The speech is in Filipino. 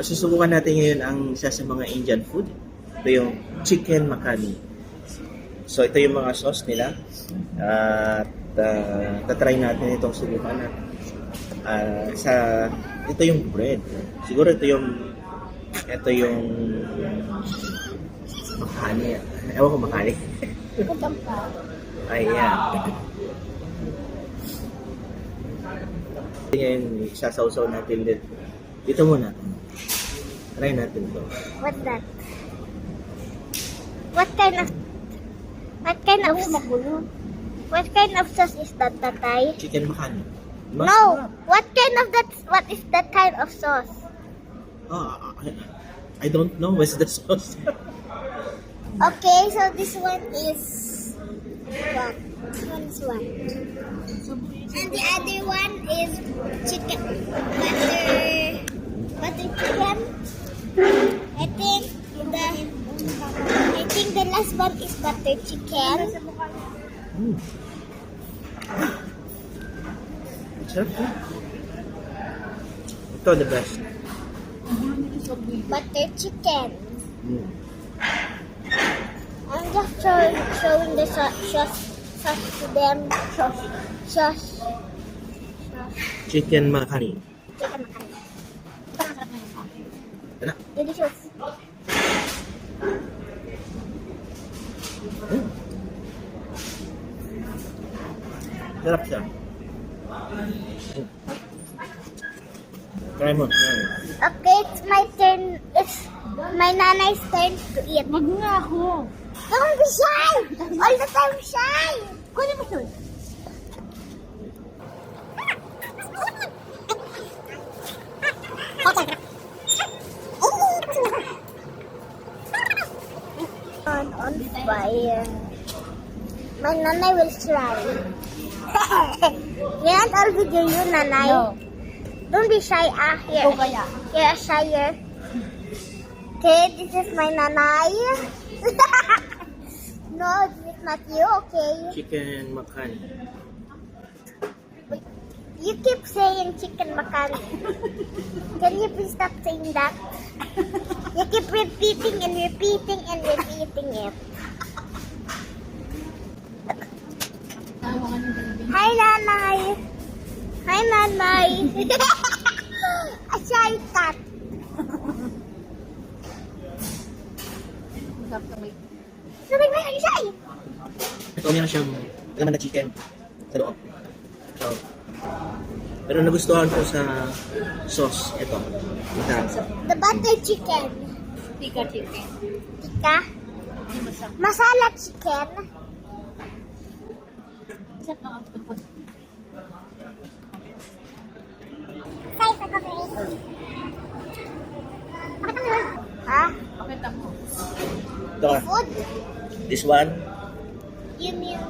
Susubukan natin ngayon ang isa sa mga Indian food. Ito yung chicken makhani. So ito yung mga sauce nila. At tatry natin itong subukan na. Ito yung bread. Siguro ito yung makhani. Ewan ko makhani. Ayan. Ngayon, isasawsaw natin din. Dito muna. Try natin to. What's that? What kind of sauce is that, Tatay? Chicken makhani. No. What is that kind of sauce? I don't know. What's the sauce? Okay, so this one is what? This one is what? And the other one is chicken butter chicken. I think the last one is butter chicken. Sarap. Ito the best. Butter chicken. I'm just showing the sauce to them. Sauce. Chicken makhani. Chicken makhani. Ano? Delicious. Sarap siya. Try mo. Okay, it's my turn. It's my nanay's turn to eat. Wag nga ako. Don't be shy! All the time shy! Kunin mo yun. On fire. My nanay will try. Yan, I'll video you, nanay. No. Don't be shy, here. Ikaw kaya. You're shyer. Okay, this is my nanay. No, this is not you, okay? Chicken makhani. You keep saying chicken makhani. Can you please stop saying that? You keep repeating and repeating and repeating it. Hi, nanay. Hi, nanay. A shy cat. Sabi mo yung shy. Ito meron siyang laman na chicken sa loob. So, pero nagustuhan ko sa sauce. Ito. The butter chicken. Tika chicken. Tika. Masala chicken. Isa pa ang tupod. Say sa kape. Ha? Pakita mo. Ito. Food? This one. You mean